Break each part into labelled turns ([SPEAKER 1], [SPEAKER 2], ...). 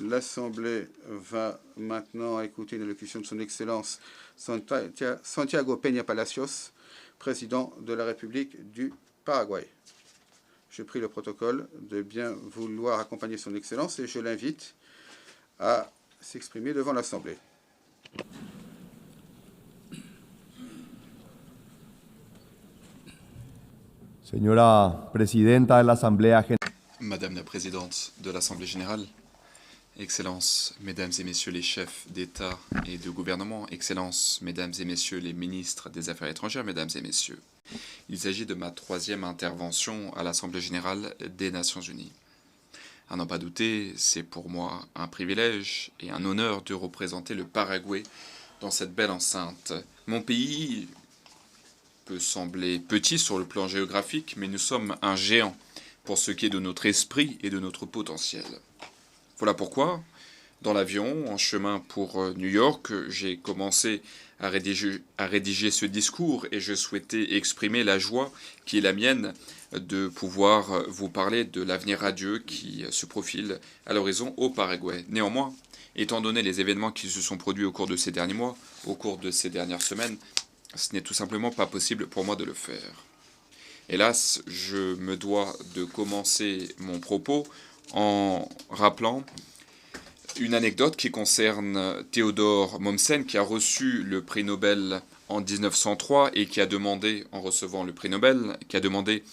[SPEAKER 1] L'Assemblée va maintenant écouter une allocution de son Excellence Santiago Peña Palacios, président de la République du Paraguay. Je prie le protocole de bien vouloir accompagner son Excellence et je l'invite à s'exprimer devant l'Assemblée.
[SPEAKER 2] Señora Presidenta de la Asamblea General.
[SPEAKER 3] Madame la Présidente de l'Assemblée Générale, Excellences, Mesdames et Messieurs les chefs d'État et de gouvernement, Excellences, Mesdames et Messieurs les ministres des Affaires étrangères, Mesdames et Messieurs, il s'agit de ma 3e intervention à l'Assemblée Générale des Nations Unies. À n'en pas douter, c'est pour moi un privilège et un honneur de représenter le Paraguay dans cette belle enceinte. Mon pays peut sembler petit sur le plan géographique, mais nous sommes un géant pour ce qui est de notre esprit et de notre potentiel. Voilà pourquoi, dans l'avion, en chemin pour New York, j'ai commencé à rédiger ce discours et je souhaitais exprimer la joie qui est la mienne de pouvoir vous parler de l'avenir radieux qui se profile à l'horizon au Paraguay. Néanmoins, étant donné les événements qui se sont produits au cours de ces derniers mois, au cours de ces dernières semaines, ce n'est tout simplement pas possible pour moi de le faire. Hélas, je me dois de commencer mon propos en rappelant une anecdote qui concerne Theodor Mommsen, qui a reçu le prix Nobel en 1903 et qui a demandé, en recevant le prix Nobel, qui a demandé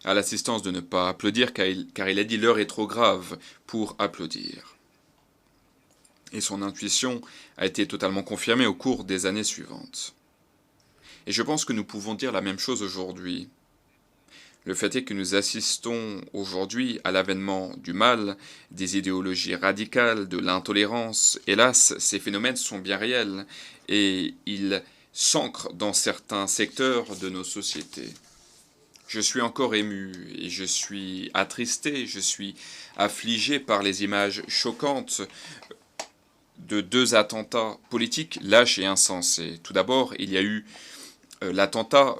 [SPEAKER 3] à l'assistance de ne pas applaudir car il a dit « l'heure est trop grave pour applaudir ». Et son intuition a été totalement confirmée au cours des années suivantes. Et je pense que nous pouvons dire la même chose aujourd'hui. Le fait est que nous assistons aujourd'hui à l'avènement du mal, des idéologies radicales, de l'intolérance. Hélas, ces phénomènes sont bien réels et ils s'ancrent dans certains secteurs de nos sociétés. Je suis encore ému et je suis attristé, je suis affligé par les images choquantes de 2 attentats politiques lâches et insensés. Tout d'abord, il y a eu l'attentat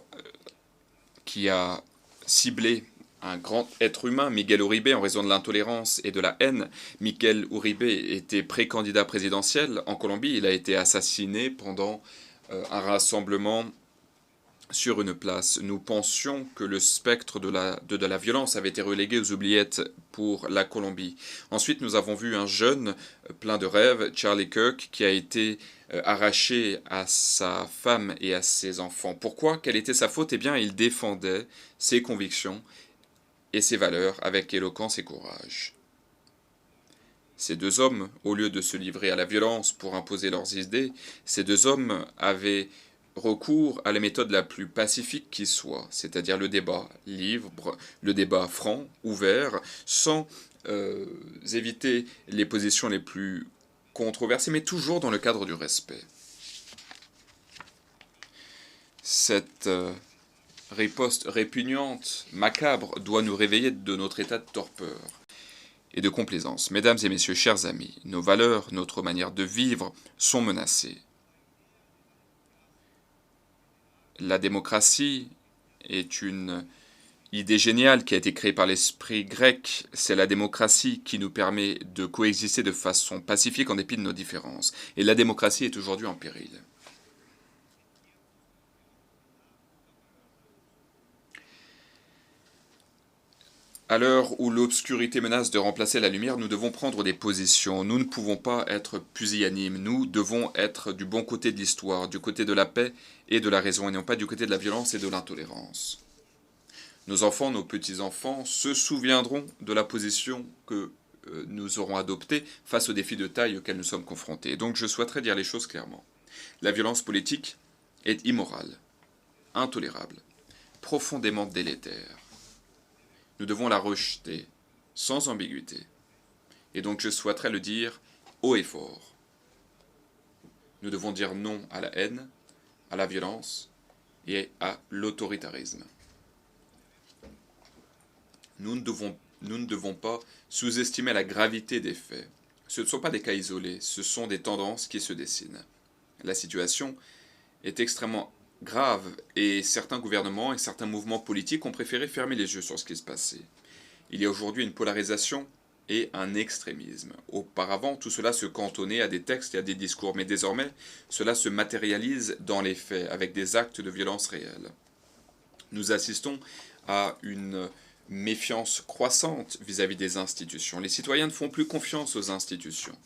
[SPEAKER 3] qui a ciblé un grand être humain, Miguel Uribe, en raison de l'intolérance et de la haine. Miguel Uribe était pré-candidat présidentiel en Colombie. Il a été assassiné pendant un rassemblement sur une place. Nous pensions que le spectre de la violence avait été relégué aux oubliettes pour la Colombie. Ensuite, nous avons vu un jeune plein de rêves, Charlie Kirk, qui a été arraché à sa femme et à ses enfants. Pourquoi? Quelle était sa faute? Eh bien, il défendait ses convictions et ses valeurs avec éloquence et courage. Ces 2 hommes, au lieu de se livrer à la violence pour imposer leurs idées, ces 2 hommes avaient recours à la méthode la plus pacifique qui soit, c'est-à-dire le débat libre, le débat franc, ouvert, sans éviter les positions les plus controversées, mais toujours dans le cadre du respect. Cette riposte répugnante, macabre, doit nous réveiller de notre état de torpeur et de complaisance. Mesdames et messieurs, chers amis, nos valeurs, notre manière de vivre sont menacées. La démocratie est une idée géniale qui a été créée par l'esprit grec. C'est la démocratie qui nous permet de coexister de façon pacifique en dépit de nos différences. Et la démocratie est aujourd'hui en péril. À l'heure où l'obscurité menace de remplacer la lumière, nous devons prendre des positions. Nous ne pouvons pas être pusillanimes. Nous devons être du bon côté de l'histoire, du côté de la paix et de la raison, et non pas du côté de la violence et de l'intolérance. Nos enfants, nos petits-enfants se souviendront de la position que nous aurons adoptée face aux défis de taille auxquels nous sommes confrontés. Donc je souhaiterais dire les choses clairement. La violence politique est immorale, intolérable, profondément délétère. Nous devons la rejeter, sans ambiguïté. Et donc je souhaiterais le dire haut et fort. Nous devons dire non à la haine, à la violence et à l'autoritarisme. Nous ne devons pas sous-estimer la gravité des faits. Ce ne sont pas des cas isolés, ce sont des tendances qui se dessinent. La situation est extrêmement grave et certains gouvernements et certains mouvements politiques ont préféré fermer les yeux sur ce qui se passait. Il y a aujourd'hui une polarisation et un extrémisme. Auparavant, tout cela se cantonnait à des textes et à des discours, mais désormais, cela se matérialise dans les faits, avec des actes de violence réels. Nous assistons à une méfiance croissante vis-à-vis des institutions. Les citoyens ne font plus confiance aux institutions.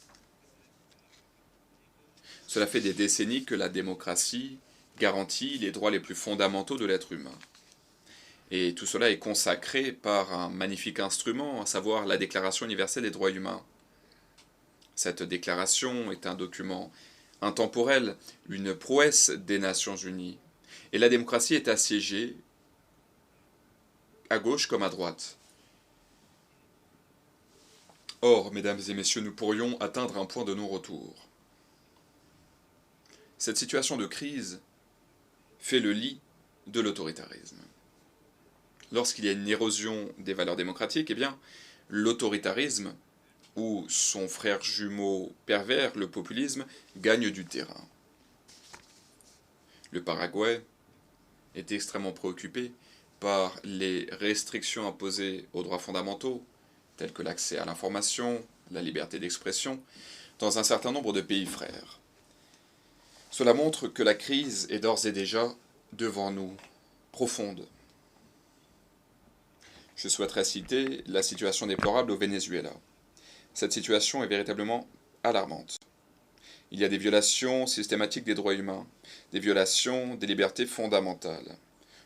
[SPEAKER 3] Cela fait des décennies que la démocratie garantit les droits les plus fondamentaux de l'être humain. Et tout cela est consacré par un magnifique instrument, à savoir la Déclaration universelle des droits humains. Cette déclaration est un document intemporel, une prouesse des Nations unies. Et la démocratie est assiégée à gauche comme à droite. Or, mesdames et messieurs, nous pourrions atteindre un point de non-retour. Cette situation de crise fait le lit de l'autoritarisme. Lorsqu'il y a une érosion des valeurs démocratiques, eh bien, l'autoritarisme, ou son frère jumeau pervers, le populisme, gagne du terrain. Le Paraguay est extrêmement préoccupé par les restrictions imposées aux droits fondamentaux, tels que l'accès à l'information, la liberté d'expression, dans un certain nombre de pays frères. Cela montre que la crise est d'ores et déjà devant nous, profonde. Je souhaiterais citer la situation déplorable au Venezuela. Cette situation est véritablement alarmante. Il y a des violations systématiques des droits humains, des violations des libertés fondamentales.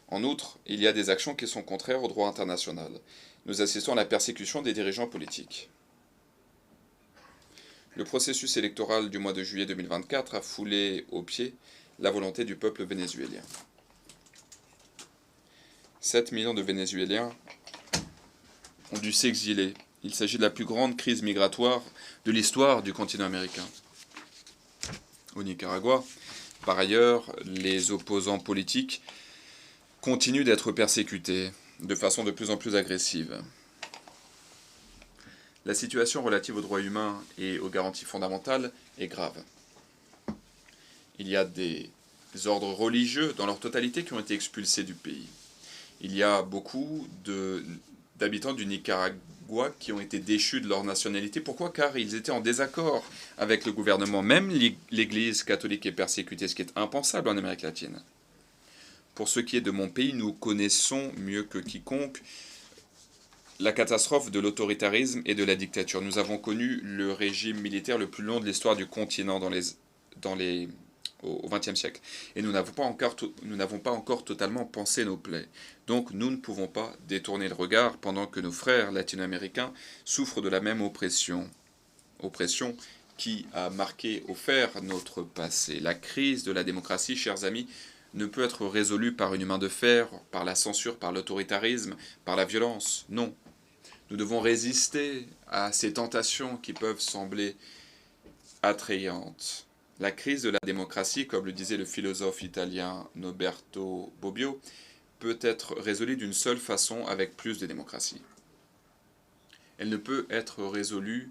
[SPEAKER 3] En outre, il y a des actions qui sont contraires au droit international. Nous assistons à la persécution des dirigeants politiques. Le processus électoral du mois de juillet 2024 a foulé aux pieds la volonté du peuple vénézuélien. 7 millions de Vénézuéliens ont dû s'exiler. Il s'agit de la plus grande crise migratoire de l'histoire du continent américain. Au Nicaragua, par ailleurs, les opposants politiques continuent d'être persécutés de façon de plus en plus agressive. La situation relative aux droits humains et aux garanties fondamentales est grave. Il y a des ordres religieux dans leur totalité qui ont été expulsés du pays. Il y a beaucoup d'habitants du Nicaragua qui ont été déchus de leur nationalité. Pourquoi? Car ils étaient en désaccord avec le gouvernement. Même l'Église catholique est persécutée, ce qui est impensable en Amérique latine. Pour ce qui est de mon pays, nous connaissons mieux que quiconque la catastrophe de l'autoritarisme et de la dictature. Nous avons connu le régime militaire le plus long de l'histoire du continent au XXe siècle. Et nous n'avons pas encore totalement pansé nos plaies. Donc nous ne pouvons pas détourner le regard pendant que nos frères latino-américains souffrent de la même oppression. Oppression qui a marqué au fer notre passé. La crise de la démocratie, chers amis, ne peut être résolue par une main de fer, par la censure, par l'autoritarisme, par la violence. Non. Nous devons résister à ces tentations qui peuvent sembler attrayantes. La crise de la démocratie, comme le disait le philosophe italien Norberto Bobbio, peut être résolue d'une seule façon, avec plus de démocratie. Elle ne peut être résolue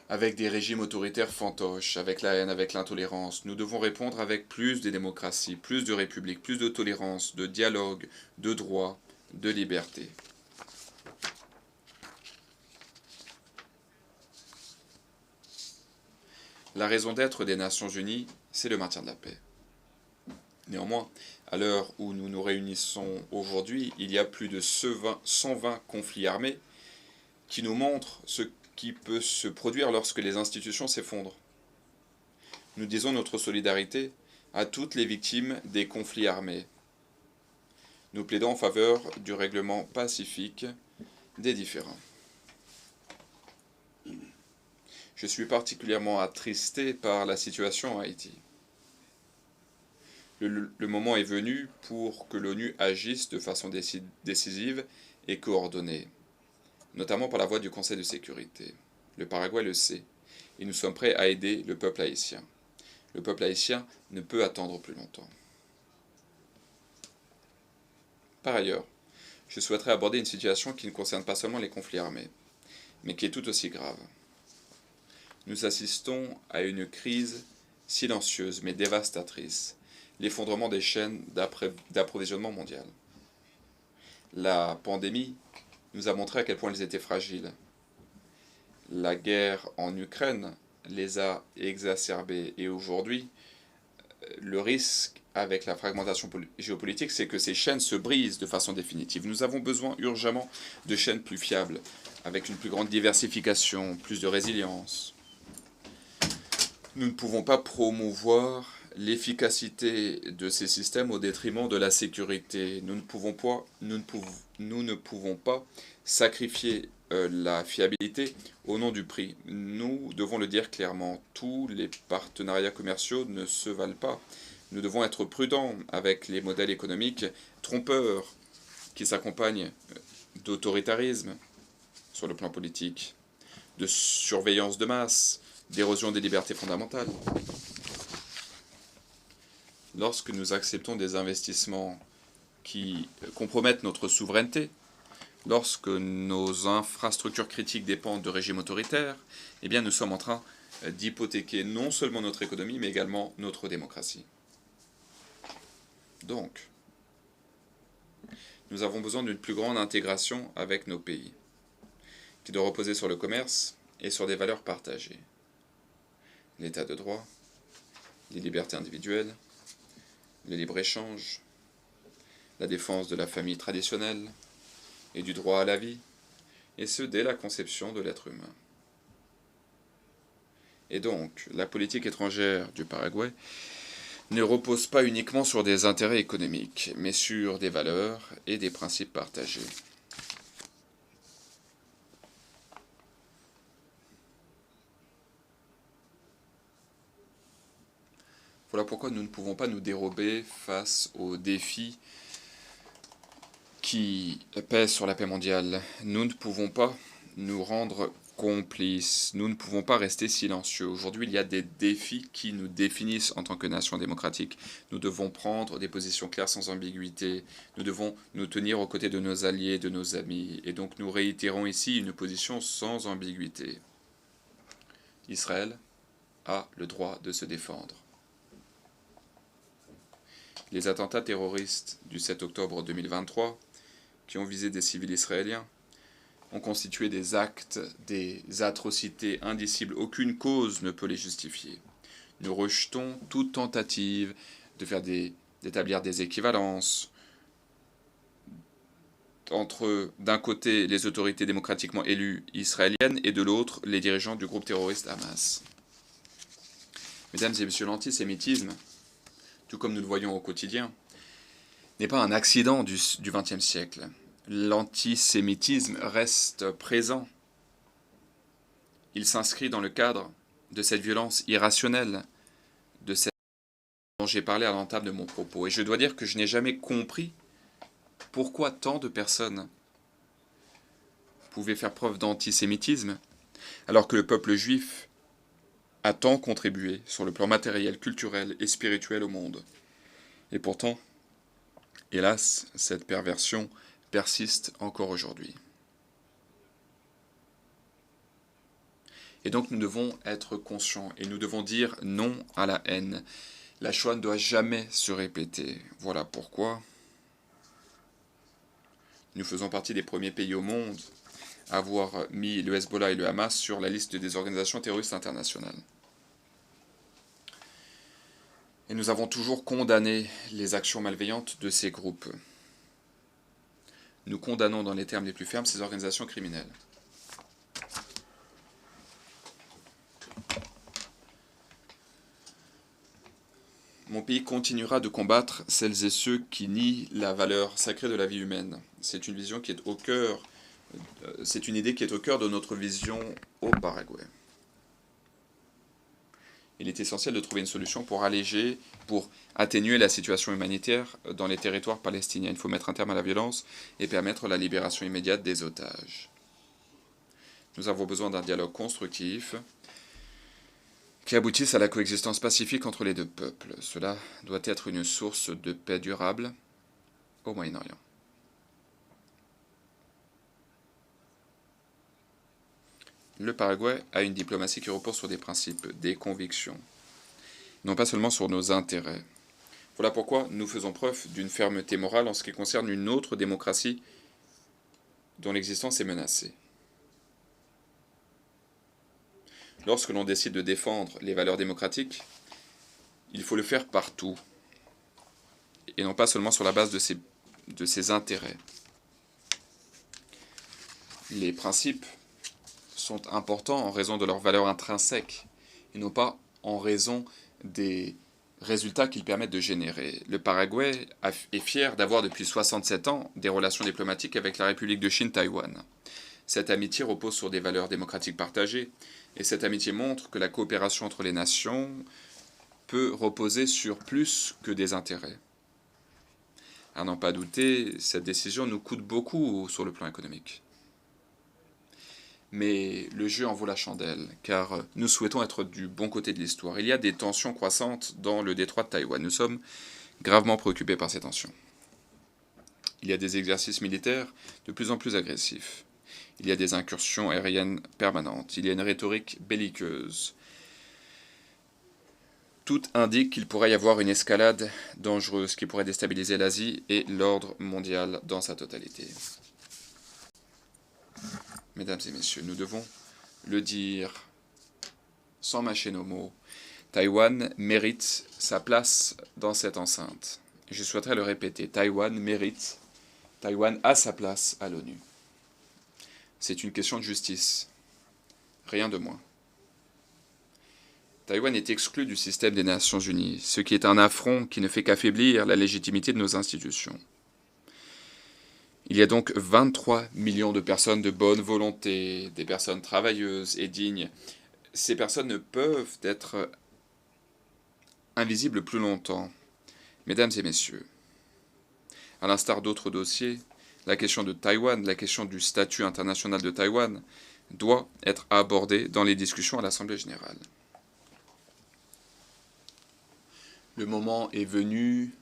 [SPEAKER 3] avec des régimes autoritaires fantoches, avec la haine, avec l'intolérance. Nous devons répondre avec plus de démocratie, plus de république, plus de tolérance, de dialogue, de droit, de liberté. La raison d'être des Nations Unies, c'est le maintien de la paix. Néanmoins, à l'heure où nous nous réunissons aujourd'hui, il y a plus de 120 conflits armés qui nous montrent ce qui peut se produire lorsque les institutions s'effondrent. Nous disons notre solidarité à toutes les victimes des conflits armés. Nous plaidons en faveur du règlement pacifique des différends. Je suis particulièrement attristé par la situation en Haïti. Le moment est venu pour que l'ONU agisse de façon décisive et coordonnée, notamment par la voie du Conseil de sécurité. Le Paraguay le sait, et nous sommes prêts à aider le peuple haïtien. Le peuple haïtien ne peut attendre plus longtemps. Par ailleurs, je souhaiterais aborder une situation qui ne concerne pas seulement les conflits armés, mais qui est tout aussi grave. Nous assistons à une crise silencieuse mais dévastatrice, l'effondrement des chaînes d'approvisionnement mondial. La pandémie nous a montré à quel point elles étaient fragiles. La guerre en Ukraine les a exacerbés et aujourd'hui, le risque avec la fragmentation géopolitique, c'est que ces chaînes se brisent de façon définitive. Nous avons besoin urgemment de chaînes plus fiables, avec une plus grande diversification, plus de résilience. Nous ne pouvons pas promouvoir l'efficacité de ces systèmes au détriment de la sécurité. Nous ne pouvons pas sacrifier la fiabilité au nom du prix. Nous devons le dire clairement, tous les partenariats commerciaux ne se valent pas. Nous devons être prudents avec les modèles économiques trompeurs qui s'accompagnent d'autoritarisme sur le plan politique, de surveillance de masse, d'érosion des libertés fondamentales. Lorsque nous acceptons des investissements qui compromettent notre souveraineté, lorsque nos infrastructures critiques dépendent de régimes autoritaires, eh bien nous sommes en train d'hypothéquer non seulement notre économie, mais également notre démocratie. Donc, nous avons besoin d'une plus grande intégration avec nos pays, qui doit reposer sur le commerce et sur des valeurs partagées. L'état de droit, les libertés individuelles, le libre-échange, la défense de la famille traditionnelle et du droit à la vie, et ce dès la conception de l'être humain. Et donc, la politique étrangère du Paraguay ne repose pas uniquement sur des intérêts économiques, mais sur des valeurs et des principes partagés. Voilà pourquoi nous ne pouvons pas nous dérober face aux défis qui pèsent sur la paix mondiale. Nous ne pouvons pas nous rendre complices. Nous ne pouvons pas rester silencieux. Aujourd'hui, il y a des défis qui nous définissent en tant que nation démocratique. Nous devons prendre des positions claires sans ambiguïté. Nous devons nous tenir aux côtés de nos alliés, de nos amis. Et donc nous réitérons ici une position sans ambiguïté. Israël a le droit de se défendre. Les attentats terroristes du 7 octobre 2023, qui ont visé des civils israéliens, ont constitué des actes, des atrocités indicibles. Aucune cause ne peut les justifier. Nous rejetons toute tentative d'établir des équivalences entre, d'un côté, les autorités démocratiquement élues israéliennes et de l'autre, les dirigeants du groupe terroriste Hamas. Mesdames et messieurs, l'antisémitisme, tout comme nous le voyons au quotidien, n'est pas un accident du XXe siècle. L'antisémitisme reste présent. Il s'inscrit dans le cadre de cette violence irrationnelle, de cette dont j'ai parlé à l'entame de mon propos. Et je dois dire que je n'ai jamais compris pourquoi tant de personnes pouvaient faire preuve d'antisémitisme, alors que le peuple juif a tant contribué sur le plan matériel, culturel et spirituel au monde. Et pourtant, hélas, cette perversion persiste encore aujourd'hui. Et donc nous devons être conscients et nous devons dire non à la haine. La Shoah ne doit jamais se répéter. Voilà pourquoi nous faisons partie des premiers pays au monde à avoir mis le Hezbollah et le Hamas sur la liste des organisations terroristes internationales. Et nous avons toujours condamné les actions malveillantes de ces groupes. Nous condamnons dans les termes les plus fermes ces organisations criminelles. Mon pays continuera de combattre celles et ceux qui nient la valeur sacrée de la vie humaine. C'est une vision qui est au cœur, c'est une idée qui est au cœur de notre vision au Paraguay. Il est essentiel de trouver une solution pour alléger, pour atténuer la situation humanitaire dans les territoires palestiniens. Il faut mettre un terme à la violence et permettre la libération immédiate des otages. Nous avons besoin d'un dialogue constructif qui aboutisse à la coexistence pacifique entre les deux peuples. Cela doit être une source de paix durable au Moyen-Orient. Le Paraguay a une diplomatie qui repose sur des principes, des convictions, non pas seulement sur nos intérêts. Voilà pourquoi nous faisons preuve d'une fermeté morale en ce qui concerne une autre démocratie dont l'existence est menacée. Lorsque l'on décide de défendre les valeurs démocratiques, il faut le faire partout, et non pas seulement sur la base de ses intérêts. Les principes sont importants en raison de leurs valeurs intrinsèques, et non pas en raison des résultats qu'ils permettent de générer. Le Paraguay est fier d'avoir depuis 67 ans des relations diplomatiques avec la République de Chine, Taïwan. Cette amitié repose sur des valeurs démocratiques partagées, et cette amitié montre que la coopération entre les nations peut reposer sur plus que des intérêts. À n'en pas douter, cette décision nous coûte beaucoup sur le plan économique. Mais le jeu en vaut la chandelle, car nous souhaitons être du bon côté de l'histoire. Il y a des tensions croissantes dans le détroit de Taïwan. Nous sommes gravement préoccupés par ces tensions. Il y a des exercices militaires de plus en plus agressifs. Il y a des incursions aériennes permanentes. Il y a une rhétorique belliqueuse. Tout indique qu'il pourrait y avoir une escalade dangereuse qui pourrait déstabiliser l'Asie et l'ordre mondial dans sa totalité. Mesdames et messieurs, nous devons le dire sans mâcher nos mots. Taïwan mérite sa place dans cette enceinte. Je souhaiterais le répéter. Taïwan a sa place à l'ONU. C'est une question de justice. Rien de moins. Taïwan est exclu du système des Nations Unies, ce qui est un affront qui ne fait qu'affaiblir la légitimité de nos institutions. Il y a donc 23 millions de personnes de bonne volonté, des personnes travailleuses et dignes. Ces personnes ne peuvent être invisibles plus longtemps. Mesdames et messieurs, à l'instar d'autres dossiers, la question de Taïwan, la question du statut international de Taïwan, doit être abordée dans les discussions à l'Assemblée générale. Le moment est venu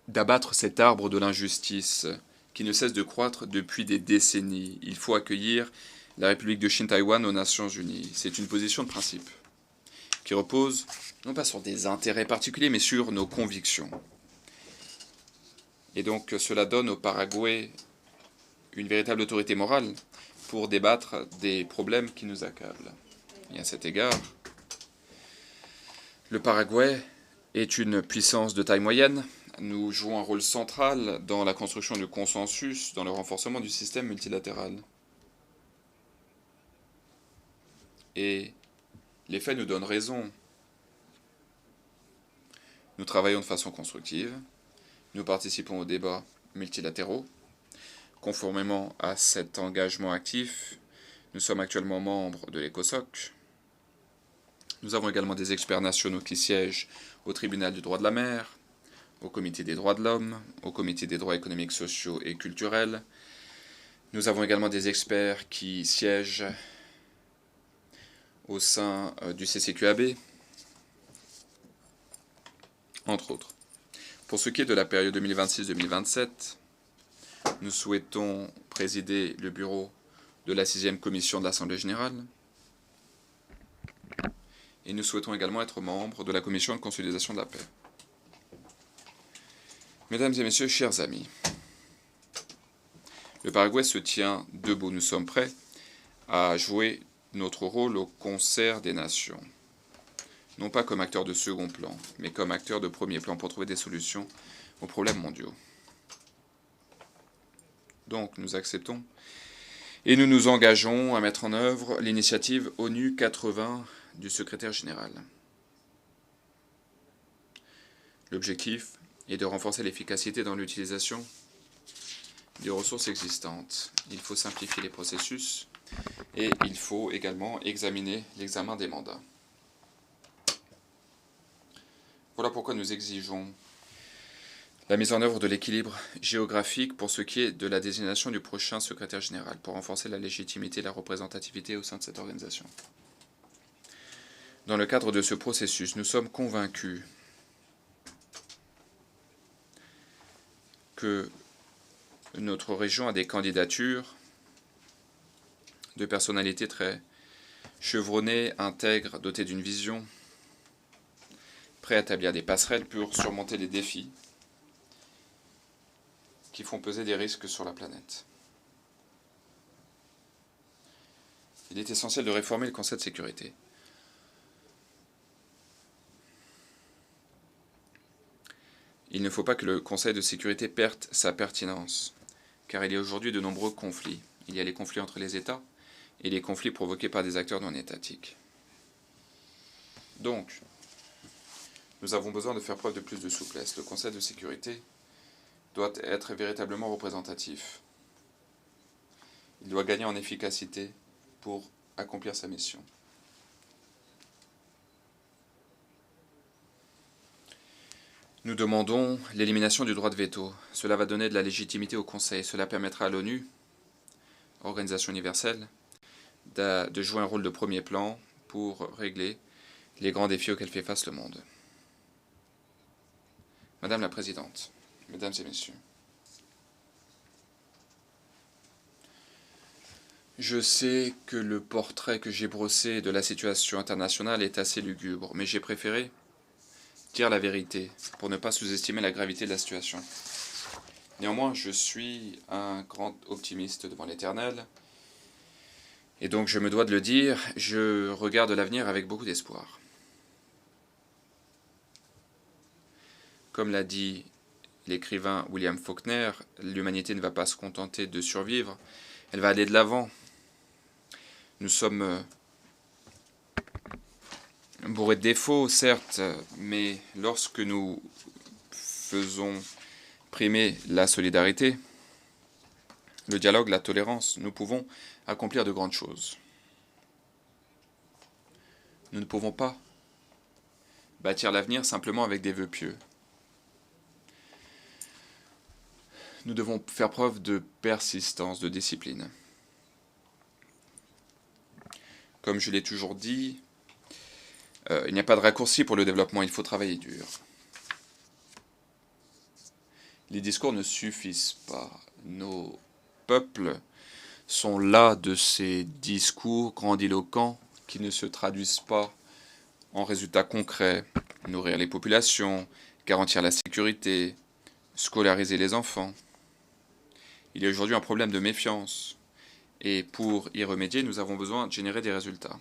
[SPEAKER 3] d'abattre cet arbre de l'injustice qui ne cesse de croître depuis des décennies. Il faut accueillir la République de Chine-Taïwan aux Nations Unies. C'est une position de principe qui repose non pas sur des intérêts particuliers, mais sur nos convictions. Et donc cela donne au Paraguay une véritable autorité morale pour débattre des problèmes qui nous accablent. Et à cet égard, le Paraguay est une puissance de taille moyenne. Nous jouons un rôle central dans la construction du consensus, dans le renforcement du système multilatéral. Et les faits nous donnent raison. Nous travaillons de façon constructive. Nous participons aux débats multilatéraux. Conformément à cet engagement actif, nous sommes actuellement membres de l'ECOSOC. Nous avons également des experts nationaux qui siègent au tribunal du droit de la mer, au comité des droits de l'homme, au comité des droits économiques, sociaux et culturels. Nous avons également des experts qui siègent au sein du CCQAB, entre autres. Pour ce qui est de la période 2026-2027, nous souhaitons présider le bureau de la 6e commission de l'Assemblée générale et nous souhaitons également être membres de la commission de consolidation de la paix. Mesdames et messieurs, chers amis, le Paraguay se tient debout. Nous sommes prêts à jouer notre rôle au concert des nations, non pas comme acteurs de second plan, mais comme acteurs de premier plan pour trouver des solutions aux problèmes mondiaux. Donc nous acceptons et nous nous engageons à mettre en œuvre l'initiative ONU 80 du secrétaire général. L'objectif est de renforcer l'efficacité dans l'utilisation des ressources existantes. Il faut simplifier les processus et il faut également examiner l'examen des mandats. Voilà pourquoi nous exigeons la mise en œuvre de l'équilibre géographique pour ce qui est de la désignation du prochain secrétaire général, pour renforcer la légitimité et la représentativité au sein de cette organisation. Dans le cadre de ce processus, nous sommes convaincus que notre région a des candidatures de personnalités très chevronnées, intègres, dotées d'une vision, prêts à établir des passerelles pour surmonter les défis qui font peser des risques sur la planète. Il est essentiel de réformer le Conseil de sécurité. Il ne faut pas que le Conseil de sécurité perde sa pertinence, car il y a aujourd'hui de nombreux conflits. Il y a les conflits entre les États et les conflits provoqués par des acteurs non étatiques. Donc, nous avons besoin de faire preuve de plus de souplesse. Le Conseil de sécurité doit être véritablement représentatif. Il doit gagner en efficacité pour accomplir sa mission. Nous demandons l'élimination du droit de veto. Cela va donner de la légitimité au Conseil. Cela permettra à l'ONU, Organisation universelle, de jouer un rôle de premier plan pour régler les grands défis auxquels fait face le monde. Madame la Présidente, Mesdames et Messieurs, je sais que le portrait que j'ai brossé de la situation internationale est assez lugubre, mais j'ai préféré dire la vérité pour ne pas sous-estimer la gravité de la situation. Néanmoins, je suis un grand optimiste devant l'Éternel, et donc je me dois de le dire, je regarde l'avenir avec beaucoup d'espoir. Comme l'a dit l'écrivain William Faulkner, l'humanité ne va pas se contenter de survivre, elle va aller de l'avant. Nous sommes bourrés de défauts, certes, mais lorsque nous faisons primer la solidarité, le dialogue, la tolérance, nous pouvons accomplir de grandes choses. Nous ne pouvons pas bâtir l'avenir simplement avec des vœux pieux. Nous devons faire preuve de persistance, de discipline. Comme je l'ai toujours dit, il n'y a pas de raccourci pour le développement, il faut travailler dur. Les discours ne suffisent pas. Nos peuples sont las de ces discours grandiloquents qui ne se traduisent pas en résultats concrets. Nourrir les populations, garantir la sécurité, scolariser les enfants. Il y a aujourd'hui un problème de méfiance. Et pour y remédier, nous avons besoin de générer des résultats.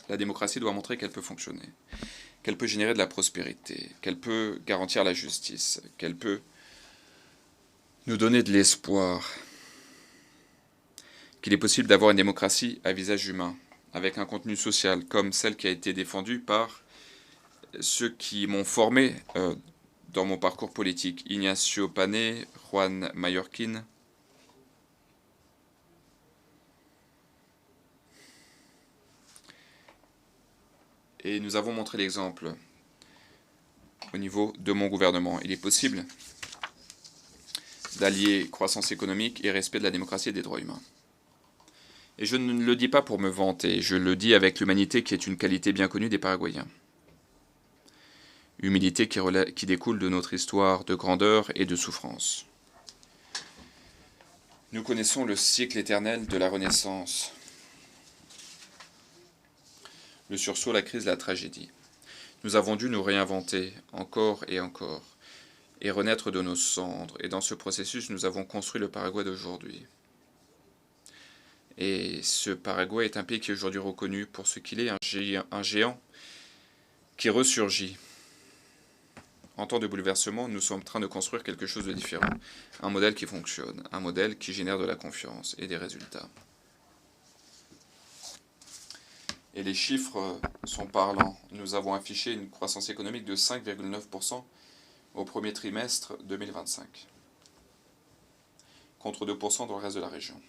[SPEAKER 3] La démocratie doit montrer qu'elle peut fonctionner, qu'elle peut générer de la prospérité, qu'elle peut garantir la justice, qu'elle peut nous donner de l'espoir, qu'il est possible d'avoir une démocratie à visage humain, avec un contenu social, comme celle qui a été défendue par ceux qui m'ont formé dans mon parcours politique, Ignacio Panet, Juan Mallorquín. Et nous avons montré l'exemple au niveau de mon gouvernement. Il est possible d'allier croissance économique et respect de la démocratie et des droits humains. Et je ne le dis pas pour me vanter, je le dis avec l'humanité qui est une qualité bien connue des Paraguayens. Humilité qui découle de notre histoire de grandeur et de souffrance. Nous connaissons le cycle éternel de la Renaissance. Le sursaut, la crise, la tragédie. Nous avons dû nous réinventer encore et encore, et renaître de nos cendres. Et dans ce processus, nous avons construit le Paraguay d'aujourd'hui. Et ce Paraguay est un pays qui est aujourd'hui reconnu pour ce qu'il est, un géant qui ressurgit. En temps de bouleversement, nous sommes en train de construire quelque chose de différent. Un modèle qui fonctionne, un modèle qui génère de la confiance et des résultats. Et les chiffres sont parlants. Nous avons affiché une croissance économique de 5,9% au premier trimestre 2025, contre 2% dans le reste de la région.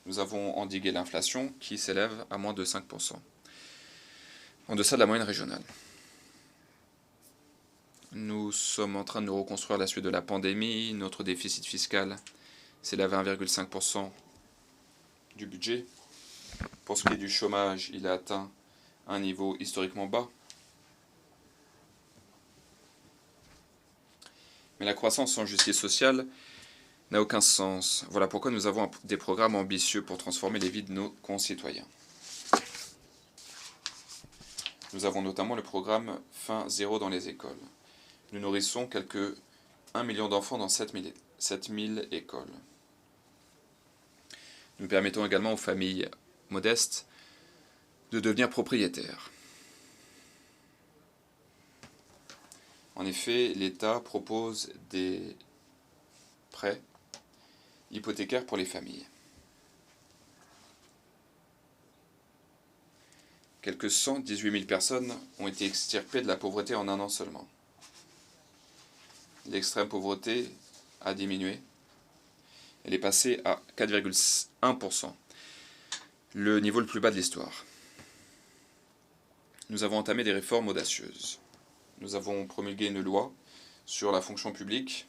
[SPEAKER 3] Nous avons endigué l'inflation qui s'élève à moins de 5%, en deçà de la moyenne régionale. Nous sommes en train de nous reconstruire à la suite de la pandémie. Notre déficit fiscal s'élève à 1,5% du budget. Pour ce qui est du chômage, il a atteint un niveau historiquement bas. Mais la croissance sans justice sociale n'a aucun sens. Voilà pourquoi nous avons des programmes ambitieux pour transformer les vies de nos concitoyens. Nous avons notamment le programme Faim Zéro dans les écoles. Nous nourrissons quelques 1 million d'enfants dans 7000 écoles. Nous permettons également aux familles modestes de devenir propriétaires. En effet, l'État propose des prêts hypothécaires pour les familles. Quelques 118 000 personnes ont été extirpées de la pauvreté en un an seulement. L'extrême pauvreté a diminué. Elle est passée à 4,1%, le niveau le plus bas de l'histoire. Nous avons entamé des réformes audacieuses. Nous avons promulgué une loi sur la fonction publique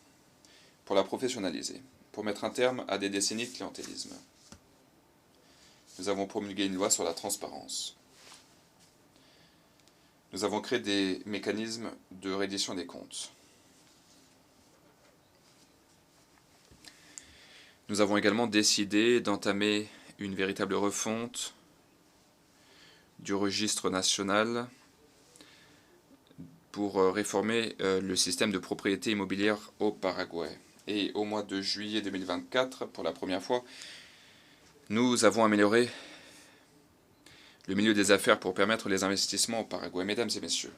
[SPEAKER 3] pour la professionnaliser, pour mettre un terme à des décennies de clientélisme. Nous avons promulgué une loi sur la transparence. Nous avons créé des mécanismes de reddition des comptes. Nous avons également décidé d'entamer une véritable refonte du registre national pour réformer le système de propriété immobilière au Paraguay. Et au mois de juillet 2024, pour la première fois, nous avons amélioré le milieu des affaires pour permettre les investissements au Paraguay. Mesdames et messieurs,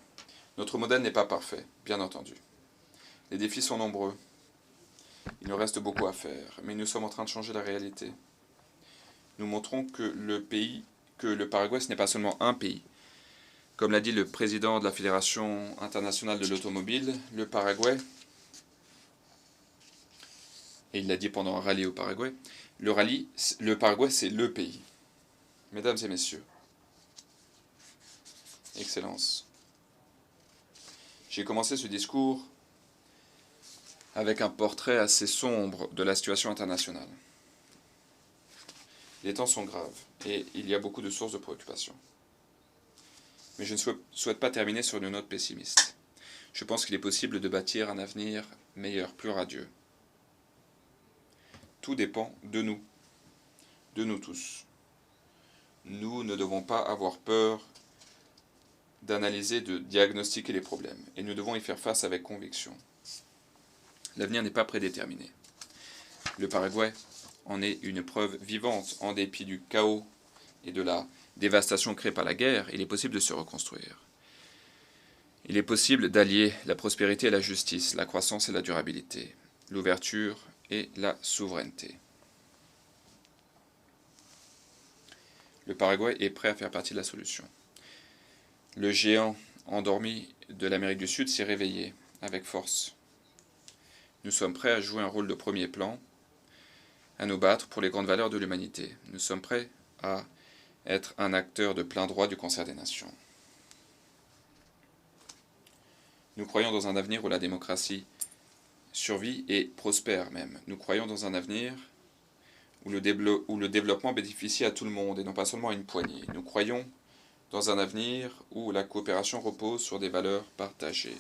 [SPEAKER 3] notre modèle n'est pas parfait, bien entendu. Les défis sont nombreux. Il nous reste beaucoup à faire, mais nous sommes en train de changer la réalité. Nous montrons que le Paraguay, ce n'est pas seulement un pays. Comme l'a dit le président de la Fédération internationale de l'automobile, le Paraguay, et il l'a dit pendant un rallye au Paraguay, le Paraguay, c'est le pays. Mesdames et messieurs, Excellences, j'ai commencé ce discours avec un portrait assez sombre de la situation internationale. Les temps sont graves et il y a beaucoup de sources de préoccupation. Mais je ne souhaite pas terminer sur une note pessimiste. Je pense qu'il est possible de bâtir un avenir meilleur, plus radieux. Tout dépend de nous tous. Nous ne devons pas avoir peur d'analyser, de diagnostiquer les problèmes, et nous devons y faire face avec conviction. L'avenir n'est pas prédéterminé. Le Paraguay en est une preuve vivante. En dépit du chaos et de la dévastation créée par la guerre, il est possible de se reconstruire. Il est possible d'allier la prospérité et la justice, la croissance et la durabilité, l'ouverture et la souveraineté. Le Paraguay est prêt à faire partie de la solution. Le géant endormi de l'Amérique du Sud s'est réveillé avec force. Nous sommes prêts à jouer un rôle de premier plan, à nous battre pour les grandes valeurs de l'humanité. Nous sommes prêts à être un acteur de plein droit du concert des nations. Nous croyons dans un avenir où la démocratie survit et prospère même. Nous croyons dans un avenir où le développement bénéficie à tout le monde et non pas seulement à une poignée. Nous croyons dans un avenir où la coopération repose sur des valeurs partagées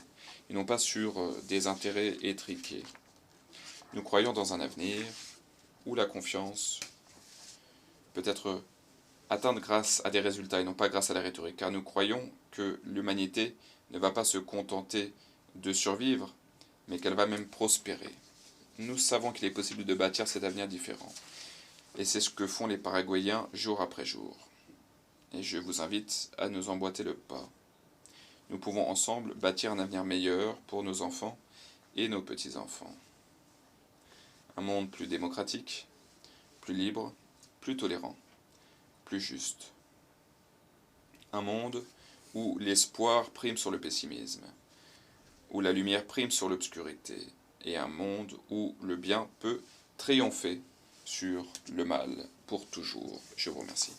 [SPEAKER 3] et non pas sur des intérêts étriqués. Nous croyons dans un avenir où la confiance peut être atteinte grâce à des résultats et non pas grâce à la rhétorique, car nous croyons que l'humanité ne va pas se contenter de survivre, mais qu'elle va même prospérer. Nous savons qu'il est possible de bâtir cet avenir différent, et c'est ce que font les Paraguayens jour après jour. Et je vous invite à nous emboîter le pas. Nous pouvons ensemble bâtir un avenir meilleur pour nos enfants et nos petits-enfants. Un monde plus démocratique, plus libre, plus tolérant, plus juste. Un monde où l'espoir prime sur le pessimisme, où la lumière prime sur l'obscurité, et un monde où le bien peut triompher sur le mal pour toujours. Je vous remercie.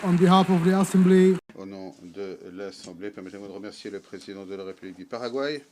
[SPEAKER 4] On behalf of the Assembly,
[SPEAKER 1] Au nom de l'Assemblée, permettez-moi de remercier le président de la République du Paraguay,